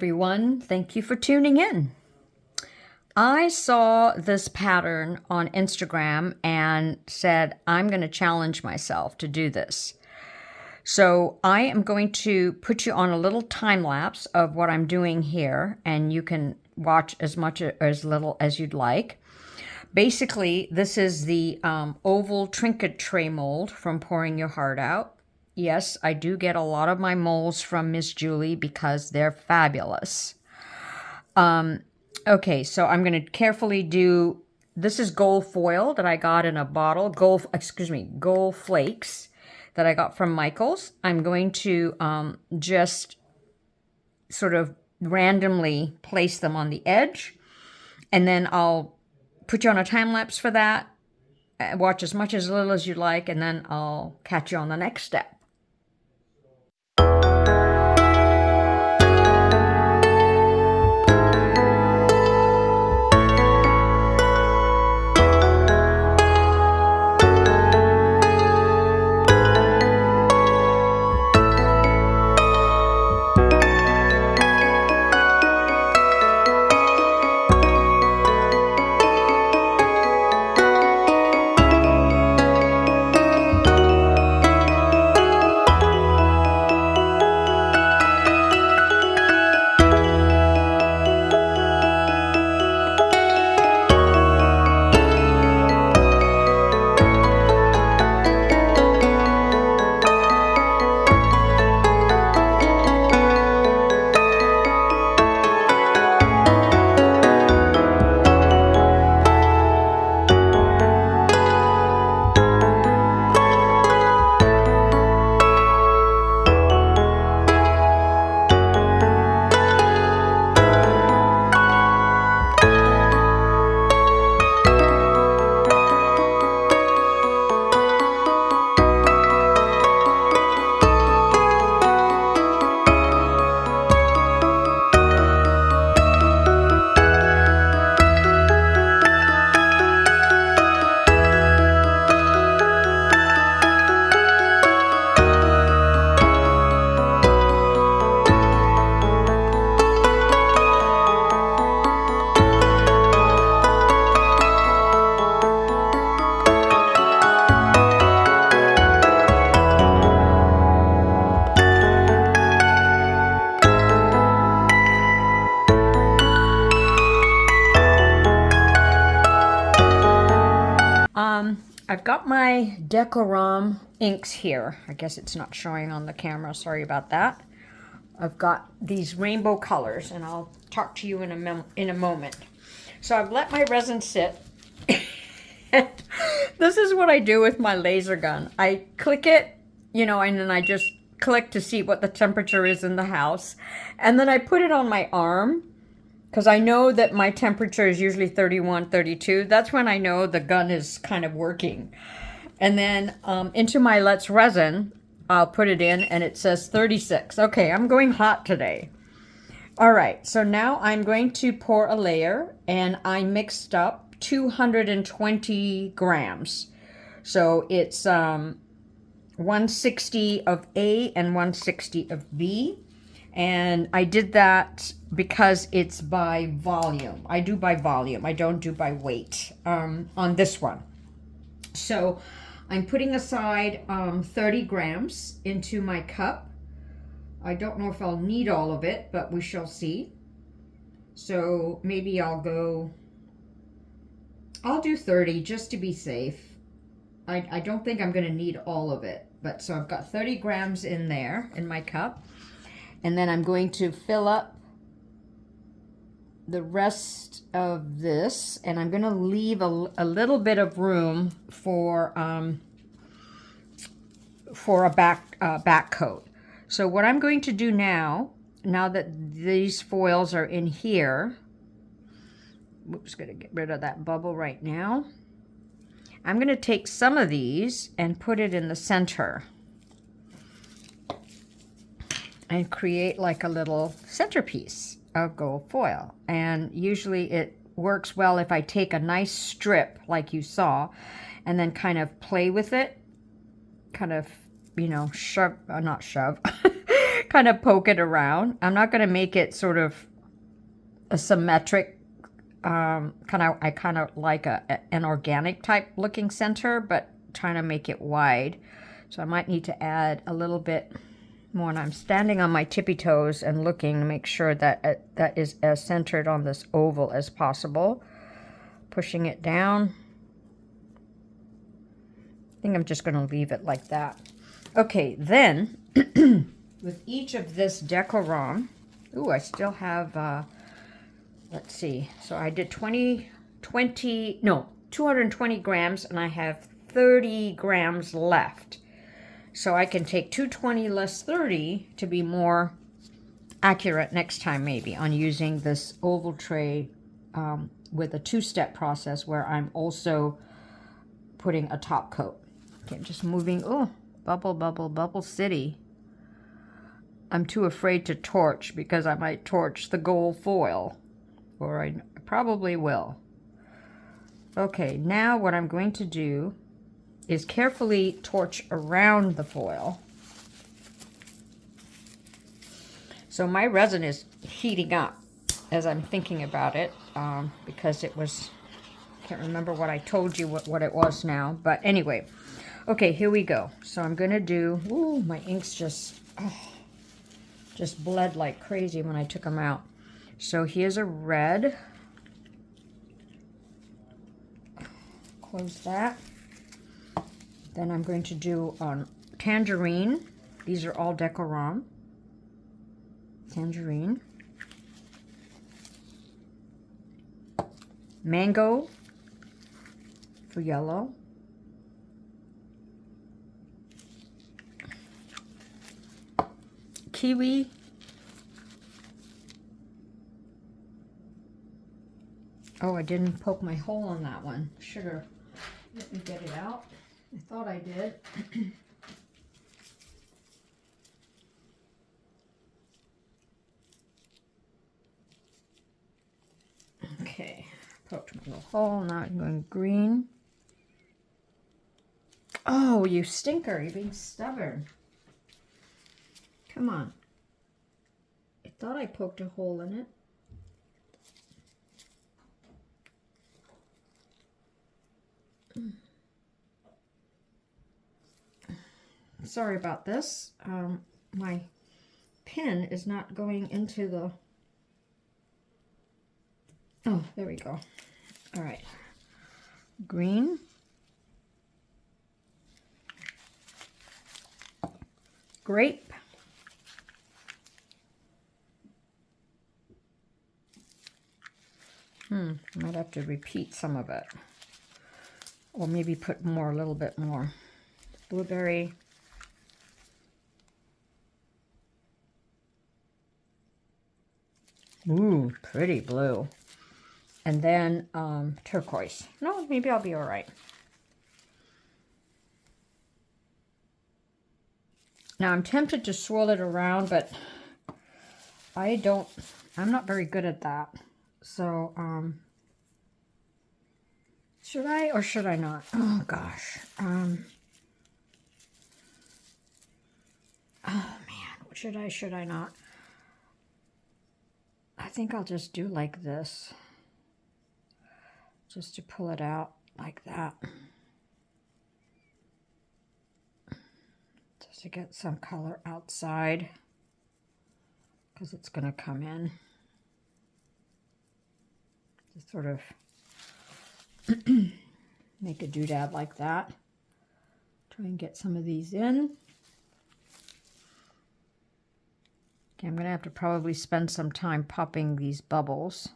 everyone. Thank you for tuning in. I saw this pattern on Instagram and said, I'm going to challenge myself to do this. So I am going to put you on a little time lapse of what I'm doing here, and you can watch as much or as little as you'd like. Basically, this is the oval trinket tray mold from Pouring Your Heart Out. Yes, I do get a lot of my molds from Miss Julie because they're fabulous. Okay, so I'm going to carefully do, this is gold foil that I got in a bottle, gold flakes that I got from Michael's. I'm going to just sort of randomly place them on the edge, and then I'll put you on a time lapse for that. Watch as much as little as you'd like, and then I'll catch you on the next step. I've got my Decorum inks here. I guess it's not showing on the camera. Sorry about that. I've got these rainbow colors, and I'll talk to you in a moment. So I've let my resin sit. This is what I do with my laser gun. I click it, and then I just click to see what the temperature is in the house. And then I put it on my arm, because I know that my temperature is usually 31, 32. That's when I know the gun is kind of working. And then into my Let's Resin, I'll put it in, and it says 36. Okay, I'm going hot today. All right, so now I'm going to pour a layer, and I mixed up 220 grams. So it's 160 of A and 160 of B. And I did that because it's by volume. I do by volume. I don't do by weight on this one. So I'm putting aside 30 grams into my cup. I don't know if I'll need all of it, but we shall see. So maybe I'll do 30 just to be safe. I don't think I'm going to need all of it. But so I've got 30 grams in there in my cup. And then I'm going to fill up the rest of this, and I'm going to leave a little bit of room for a back coat. So what I'm going to do now that these foils are in here, whoops, going to get rid of that bubble right now. I'm going to take some of these and put it in the center and create like a little centerpiece of gold foil. And usually it works well if I take a nice strip like you saw and then kind of play with it, kind of, not shove, kind of poke it around. I'm not going to make it sort of a symmetric, I kind of like an organic type looking center, but trying to make it wide. So I might need to add a little bit more. And I'm standing on my tippy toes and looking to make sure that that is as centered on this oval as possible. Pushing it down. I think I'm just going to leave it like that. Okay, then with each of this Decorum, ooh, I still have, let's see, so I did 220 grams, and I have 30 grams left. So I can take 220 less 30 to be more accurate next time, maybe, on using this oval tray with a two-step process where I'm also putting a top coat. Okay, I'm just moving. Oh, bubble, bubble, bubble city. I'm too afraid to torch because I might torch the gold foil, or I probably will. Okay, now what I'm going to do is carefully torch around the foil. So my resin is heating up as I'm thinking about it, because it was, can't remember what I told you what it was now, but anyway. Okay, here we go. So I'm going to do, ooh, my inks just bled like crazy when I took them out. So here's a red. Close that. Then I'm going to do tangerine. These are all Decorum. Tangerine. Mango for yellow. Kiwi. Oh, I didn't poke my hole on that one. Sugar. Let me get it out. I thought I did. Okay, poked my little hole. Now I'm going green. Oh, you stinker. You're being stubborn. Come on. I thought I poked a hole in it. Sorry about this. My pin is not going into the... Oh, there we go. All right. Green. Grape. Might have to repeat some of it. Or maybe put more, a little bit more. Blueberry. Ooh, pretty blue. And then turquoise. No, maybe I'll be all right. Now I'm tempted to swirl it around, but I'm not very good at that. So, should I or should I not? Oh gosh. Oh man, should I not? I think I'll just do like this. Just to pull it out like that. Just to get some color outside. Because it's going to come in. Just sort of make a doodad like that. Try and get some of these in. Okay, I'm going to have to probably spend some time popping these bubbles.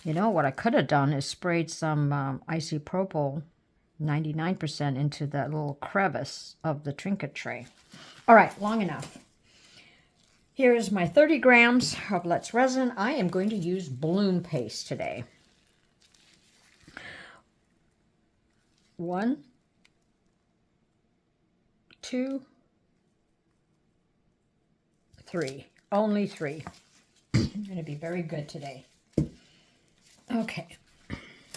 You know, what I could have done is sprayed some isopropyl 99% into that little crevice of the trinket tray. All right, long enough. Here is my 30 grams of Let's Resin. I am going to use bloom paste today. 1, 2, 3. Only 3. I'm going to be very good today. Okay.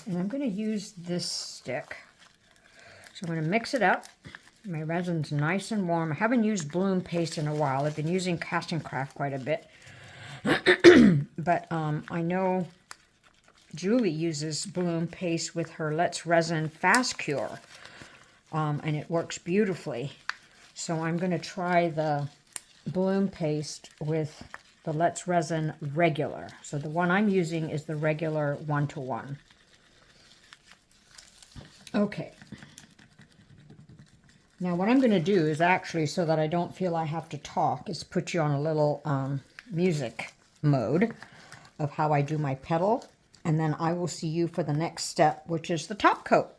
And I'm going to use this stick. So I'm going to mix it up. My resin's nice and warm. I haven't used bloom paste in a while. I've been using Cast and Craft quite a bit. But I know Julie uses bloom paste with her Let's Resin Fast Cure. And it works beautifully. So I'm going to try the bloom paste with the Let's Resin regular. So the one I'm using is the regular 1-to-1. Okay. Now what I'm going to do is actually, so that I don't feel I have to talk, is put you on a little music mode of how I do my petal. And then I will see you for the next step, which is the top coat.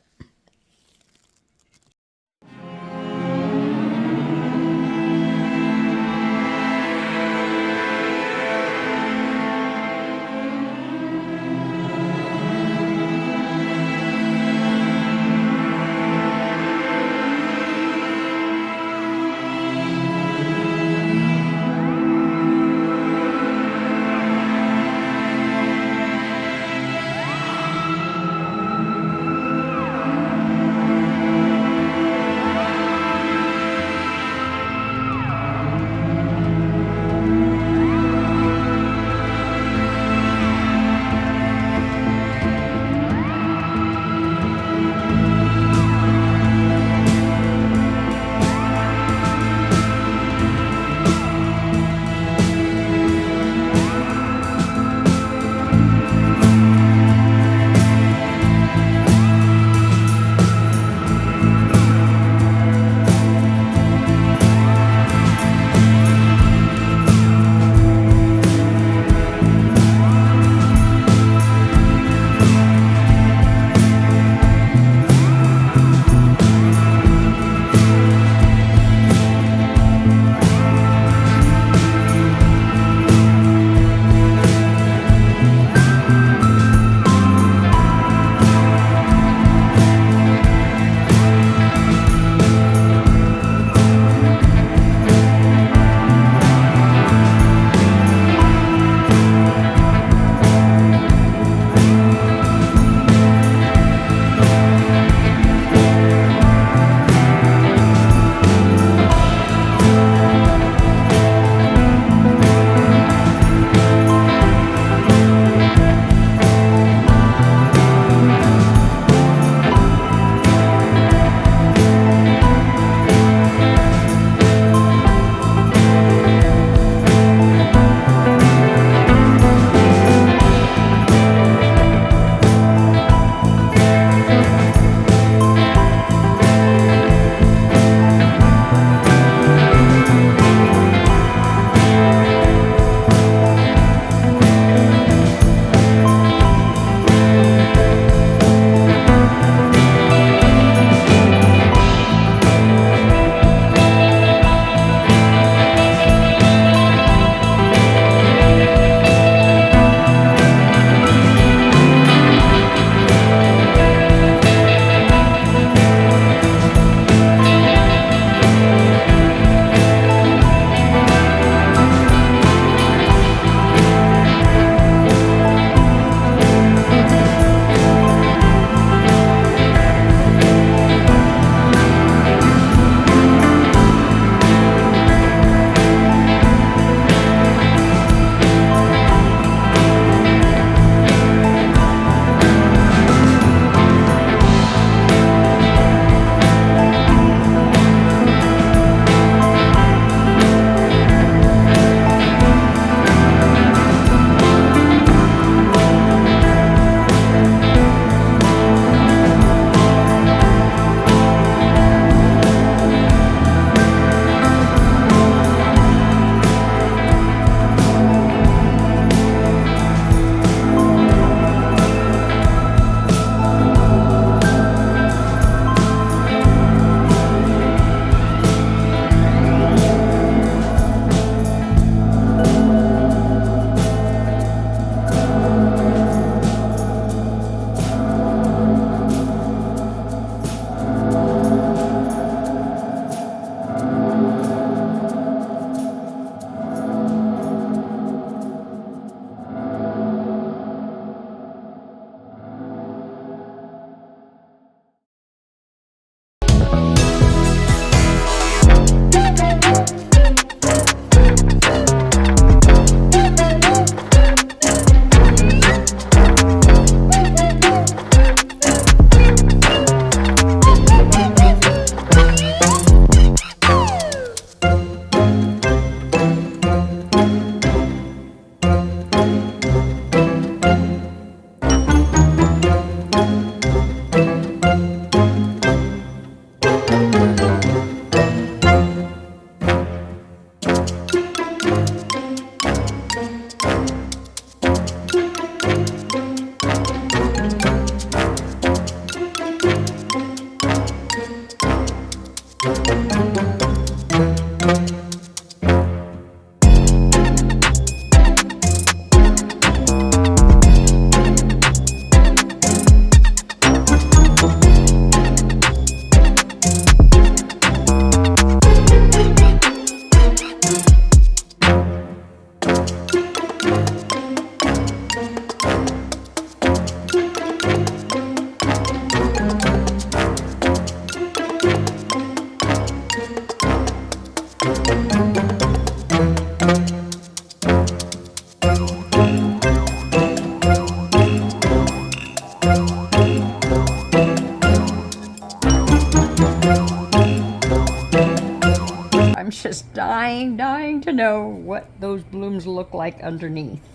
I'm just dying to know what those blooms look like underneath.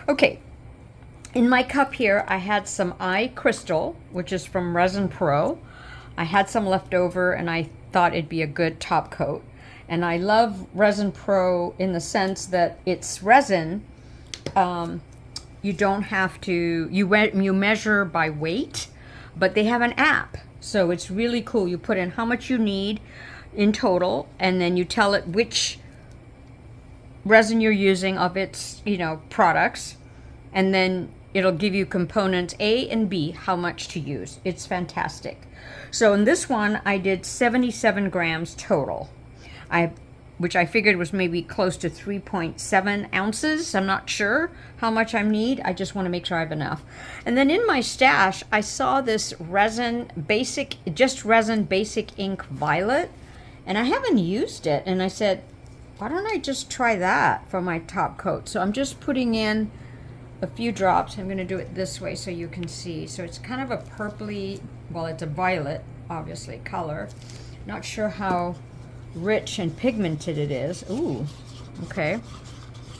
Okay, in my cup here, I had some eye crystal, which is from Resin Pro. I had some left over and I thought it'd be a good top coat. And I love Resin Pro in the sense that it's resin. You don't have to, you measure by weight, but they have an app. So it's really cool. You put in how much you need in total, and then you tell it which resin you're using of its, products, and then it'll give you components A and B, how much to use. It's fantastic. So in this one, I did 77 grams total, which I figured was maybe close to 3.7 ounces. I'm not sure how much I need. I just want to make sure I have enough. And then in my stash, I saw this resin basic ink violet, and I haven't used it. And I said, why don't I just try that for my top coat? So I'm just putting in a few drops. I'm going to do it this way so you can see. So it's kind of a purpley, well, it's a violet, obviously, color. Not sure how rich and pigmented it is. Ooh, okay,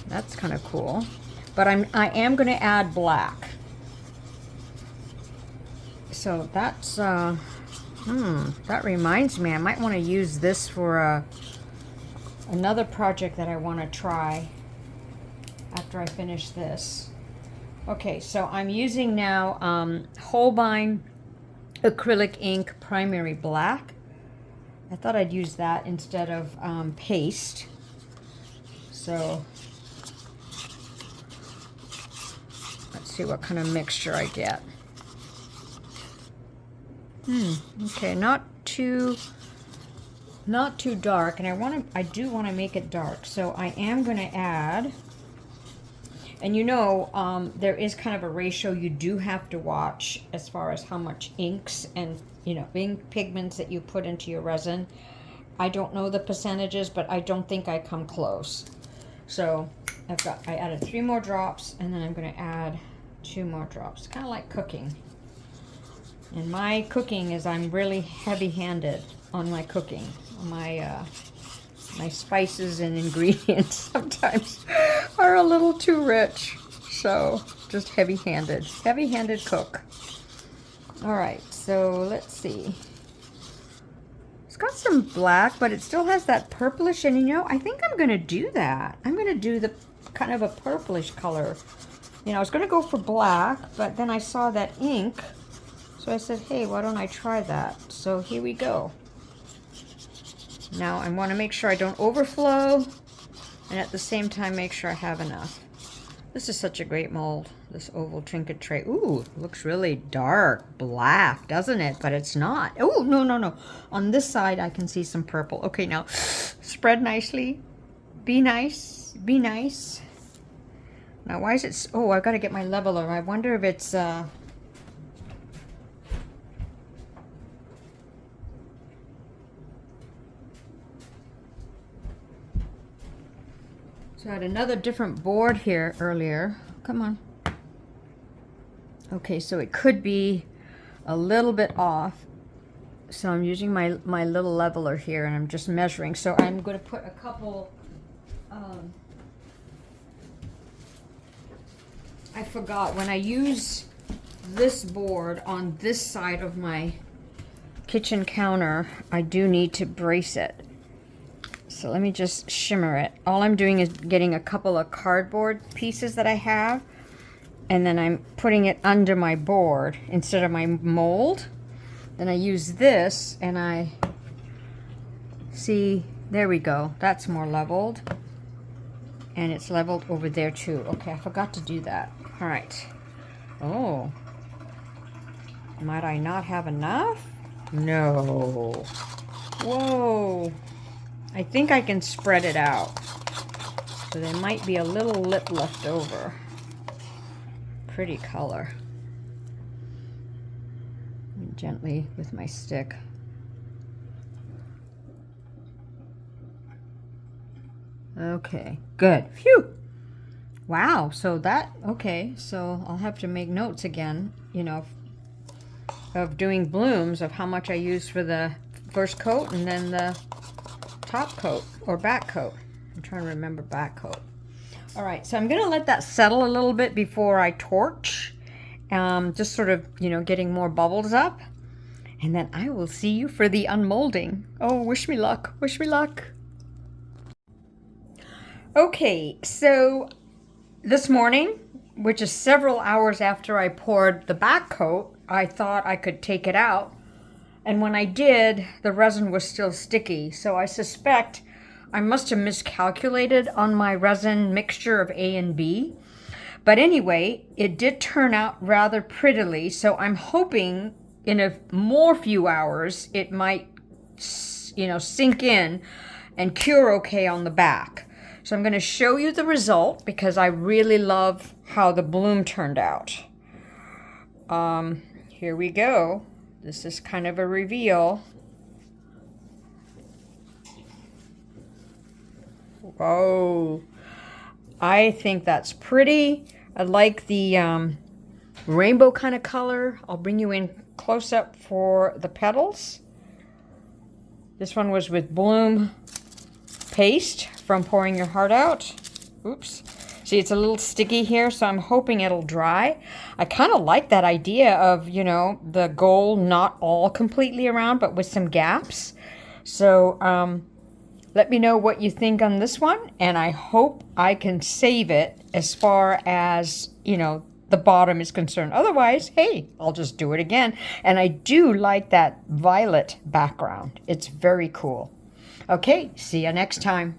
that's kind of cool. But I am going to add black. So that's that reminds me, I might want to use this for another project that I want to try after I finish this. Okay, so I'm using now Holbein acrylic ink primary black. I thought I'd use that instead of paste. So let's see what kind of mixture I get. Okay, not too dark, and I do want to make it dark. So I am going to add, and there is kind of a ratio you do have to watch as far as how much inks and ink pigments that you put into your resin. I don't know the percentages, but I don't think I come close. So I added 3 more drops, and then I'm going to add 2 more drops. Kind of like cooking. And my cooking is, I'm really heavy-handed on my cooking. My spices and ingredients sometimes are a little too rich. So just heavy-handed cook. All right, so let's see. It's got some black, but it still has that purplish, and I think I'm going to do that. I'm going to do the kind of a purplish color. I was going to go for black, but then I saw that ink, so I said, hey, why don't I try that? So here we go. Now I want to make sure I don't overflow, and at the same time make sure I have enough. This is such a great mold, this oval trinket tray. Ooh, looks really dark black, doesn't it? But it's not. Oh, no. On this side, I can see some purple. Okay, now spread nicely. Be nice. Be nice. Now, why is it... Oh, I've got to get my leveler. I wonder if it's... So I had another different board here earlier. Come on. Okay, so it could be a little bit off. So I'm using my little leveler here, and I'm just measuring. So I'm going to put a couple... I forgot, when I use this board on this side of my kitchen counter, I do need to brace it. So let me just shimmer it. All I'm doing is getting a couple of cardboard pieces that I have, and then I'm putting it under my board instead of my mold. Then I use this, and I see, there we go. That's more leveled. And it's leveled over there too. Okay, I forgot to do that. All right. Oh. Might I not have enough? No. Whoa. I think I can spread it out. So there might be a little lip left over. Pretty color. Gently with my stick. Okay, good. Phew! Wow, so that, okay, so I'll have to make notes again, of doing blooms, of how much I use for the first coat, and then top coat or back coat. I'm trying to remember back coat. All right, so I'm gonna let that settle a little bit before I torch. Just sort of, you know, getting more bubbles up. And then I will see you for the unmolding. Oh, wish me luck, wish me luck. Okay, so this morning, which is several hours after I poured the back coat, I thought I could take it out. And when I did, the resin was still sticky. So I suspect I must have miscalculated on my resin mixture of A and B. But anyway, it did turn out rather prettily. So I'm hoping in a few hours, it might, you know, sink in and cure okay on the back. So I'm going to show you the result because I really love how the bloom turned out. Here we go. This is kind of a reveal. Whoa. I think that's pretty. I like the rainbow kind of color. I'll bring you in close up for the petals. This one was with bloom paste from Pouring Your Heart Out. Oops. See, it's a little sticky here, so I'm hoping it'll dry. I kind of like that idea of, you know, the gold not all completely around, but with some gaps. So let me know what you think on this one, and I hope I can save it as far as, you know, the bottom is concerned. Otherwise, hey, I'll just do it again. And I do like that violet background. It's very cool. Okay, see you next time.